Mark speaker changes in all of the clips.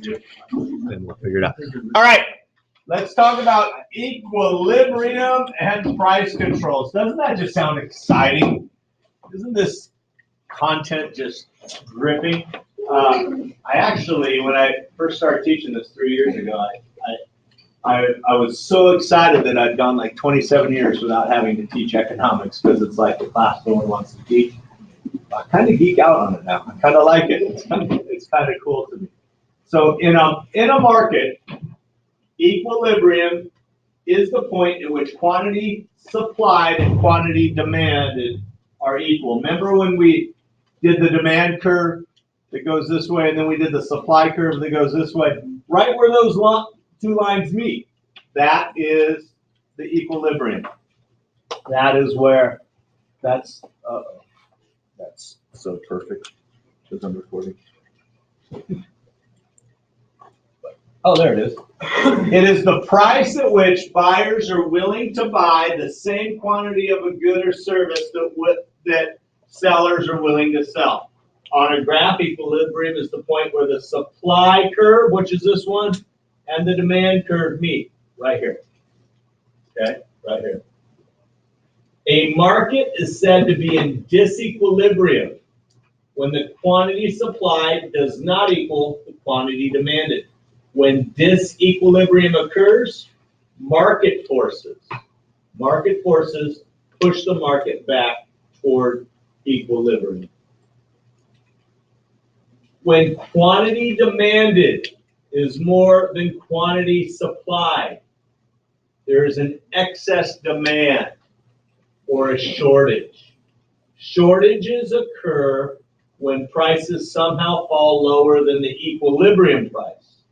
Speaker 1: Then we'll figure it out. All right. Let's talk about equilibrium and price controls. Doesn't that just sound exciting? Isn't this content just dripping? I actually, when I first started teaching this 3 years ago, I was so excited that I'd gone like 27 years without having to teach economics because it's like the class no one wants to teach. I kind of geek out on it now. I kind of like it. It's kind of cool to me. So in a market, equilibrium is the point at which quantity supplied and quantity demanded are equal. Remember when we did the demand curve that goes this way, and then we did the supply curve that goes this way? Right where those two lines meet, that is the equilibrium. That is where that's so perfect. Because I'm recording. Oh, there it is. It is the price at which buyers are willing to buy the same quantity of a good or service that sellers are willing to sell. On a graph, equilibrium is the point where the supply curve, which is this one, and the demand curve meet, right here. Okay, right here. A market is said to be in disequilibrium when the quantity supplied does not equal the quantity demanded. When disequilibrium occurs, market forces push the market back toward equilibrium. When quantity demanded is more than quantity supplied, there is an excess demand or a shortage. Shortages occur when prices somehow fall lower than the equilibrium price,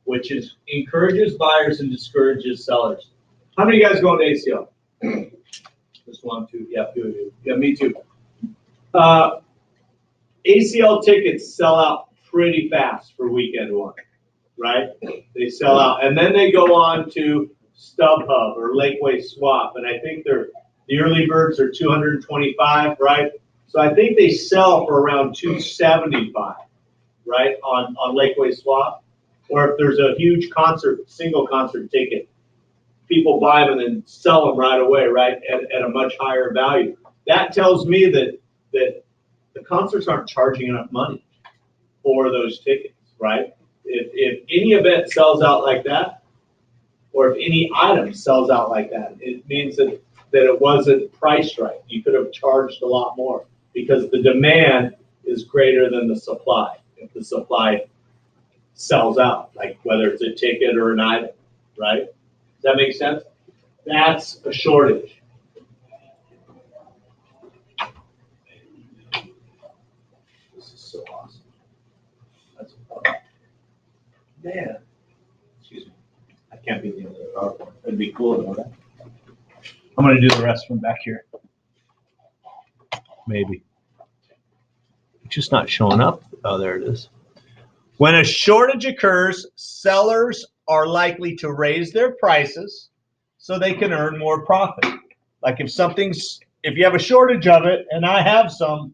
Speaker 1: which encourages buyers and discourages sellers. How many of you guys going to ACL? Just one, two. Yeah, two of you. Yeah, me too. ACL tickets sell out pretty fast for weekend one, right? They sell out, and then they go on to StubHub or Lakeway Swap, and I think the early birds are $225, right? So I think they sell for around $275, right, on Lakeway Swap. Or if there's a huge single concert ticket, people buy them and then sell them right away, right, at a much higher value. That tells me that the concerts aren't charging enough money for those tickets, right? If any event sells out like that, or if any item sells out like that, it means that it wasn't priced right. You could have charged a lot more because the demand is greater than the supply. If the supply sells out, like whether it's a ticket or an item, right? Does that make sense? That's a shortage. This is so awesome. That's man. Excuse me. I can't be the other PowerPoint. It'd be cool to know that. I'm going to do the rest from back here. Maybe. It's just not showing up. Oh, there it is. When a shortage occurs, sellers are likely to raise their prices so they can earn more profit. Like if you have a shortage of it and I have some,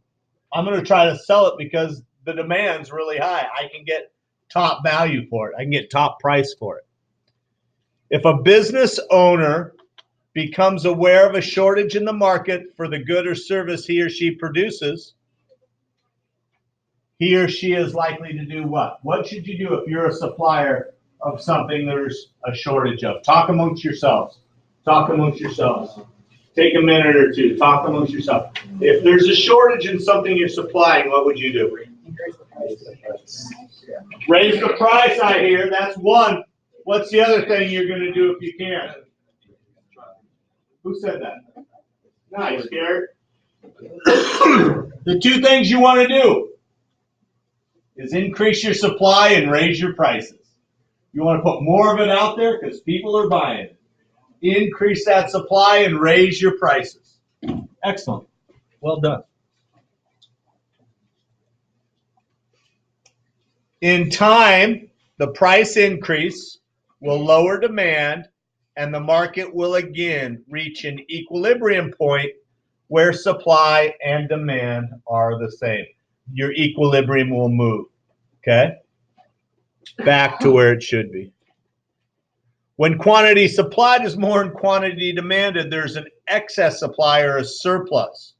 Speaker 1: I'm going to try to sell it because the demand's really high. I can get top value for it. I can get top price for it. If a business owner becomes aware of a shortage in the market for the good or service he or she produces, he or she is likely to do what? What should you do if you're a supplier of something there's a shortage of? Talk amongst yourselves. Talk amongst yourselves. Take a minute or two. Talk amongst yourselves. If there's a shortage in something you're supplying, what would you do?
Speaker 2: Increase the price.
Speaker 1: Raise the price, I hear. That's one. What's the other thing you're going to do if you can? Who said that? Nice, Garrett. The two things you want to do is increase your supply and raise your prices. You want to put more of it out there because people are buying it. Increase that supply and raise your prices. Excellent. Well done. In time, the price increase will lower demand and the market will again reach an equilibrium point where supply and demand are the same. Your equilibrium will move, okay? back to where it should be. When quantity supplied is more than quantity demanded, there's an excess supply or a surplus.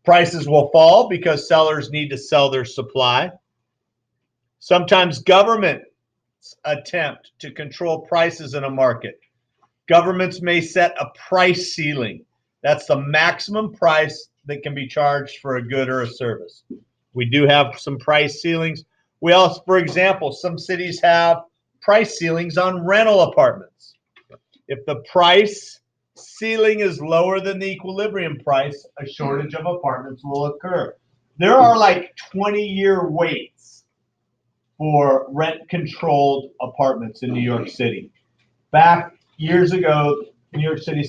Speaker 1: Prices will fall because sellers need to sell their supply. Sometimes governments attempt to control prices in a market. Governments may set a price ceiling. That's the maximum price that can be charged for a good or a service. We do have some price ceilings. We also, for example, some cities have price ceilings on rental apartments. If the price ceiling is lower than the equilibrium price, a shortage of apartments will occur. There are like 20-year waits for rent-controlled apartments in New York City. Back years ago, New York City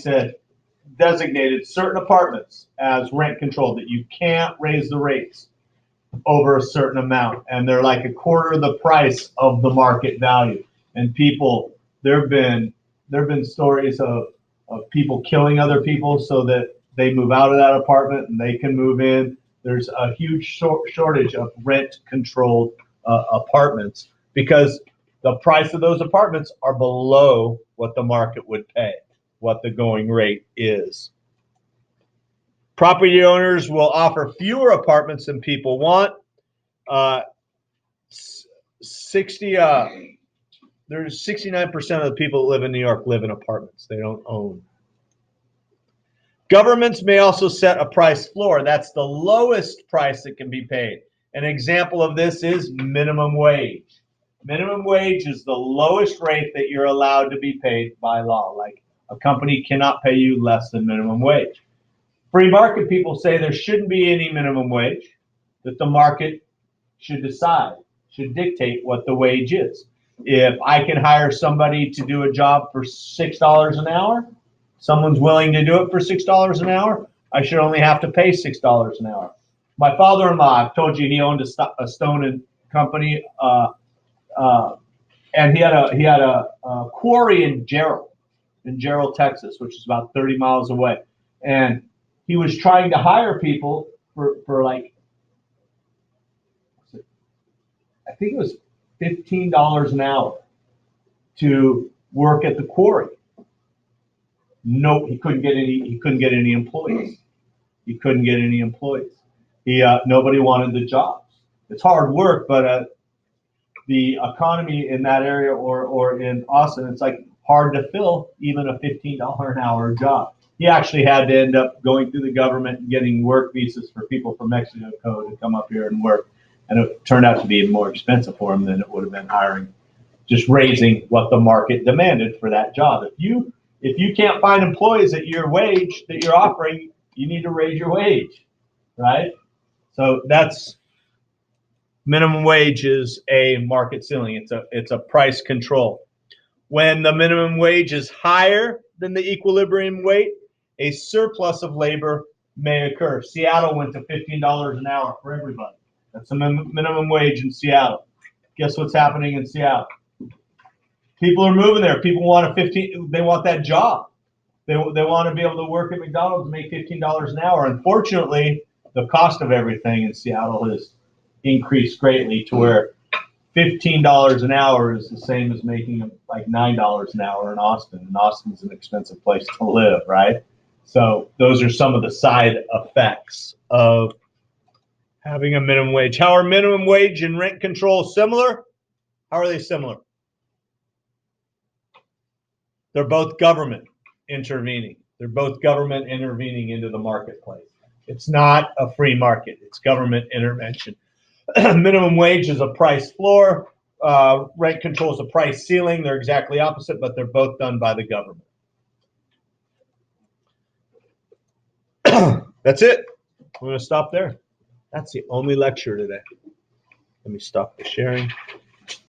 Speaker 1: designated certain apartments as rent-controlled, that you can't raise the rates over a certain amount, and they're like a quarter of the price of the market value. And people, there have been stories of people killing other people so that they move out of that apartment and they can move in. There's a huge shortage of rent-controlled apartments because the price of those apartments are below what the market would pay, what the going rate is. Property owners will offer fewer apartments than people want. There's 69% of the people that live in New York live in apartments. They don't own. Governments may also set a price floor. That's the lowest price that can be paid. An example of this is minimum wage. Minimum wage is the lowest rate that you're allowed to be paid by law. Like, a company cannot pay you less than minimum wage. Free market people say there shouldn't be any minimum wage, that the market should decide, should dictate what the wage is. If I can hire somebody to do a job for $6 an hour, someone's willing to do it for $6 an hour, I should only have to pay $6 an hour. My father-in-law, I've told you, he owned a stone company, and he had a quarry in Gerald, Texas, which is about 30 miles away. And he was trying to hire people for like, I think it was $15 an hour to work at the quarry. No, he couldn't get any employees. He couldn't get any employees. Nobody wanted the jobs. It's hard work, but the economy in that area or in Austin, it's like hard to fill even a $15 an hour job. He actually had to end up going through the government and getting work visas for people from Mexico to come up here and work. And it turned out to be more expensive for him than it would have been hiring, just raising what the market demanded for that job. If you can't find employees at your wage that you're offering, you need to raise your wage, right? So that's minimum wage is a market ceiling. It's a price control. When the minimum wage is higher than the equilibrium rate, a surplus of labor may occur. Seattle went to $15 an hour for everybody. That's the minimum wage in Seattle. Guess what's happening in Seattle? People are moving there. People want they want that job. They want to be able to work at McDonald's and make $15 an hour. Unfortunately, the cost of everything in Seattle has increased greatly to where $15 an hour is the same as making like $9 an hour in Austin. And Austin's an expensive place to live, right? So those are some of the side effects of having a minimum wage. How are minimum wage and rent control similar? How are they similar? They're both government intervening. They're both government intervening into the marketplace. It's not a free market. It's government intervention. Minimum wage is a price floor. Rent control is a price ceiling. They're exactly opposite, but they're both done by the government. That's it. I'm going to stop there. That's the only lecture today. Let me stop the sharing.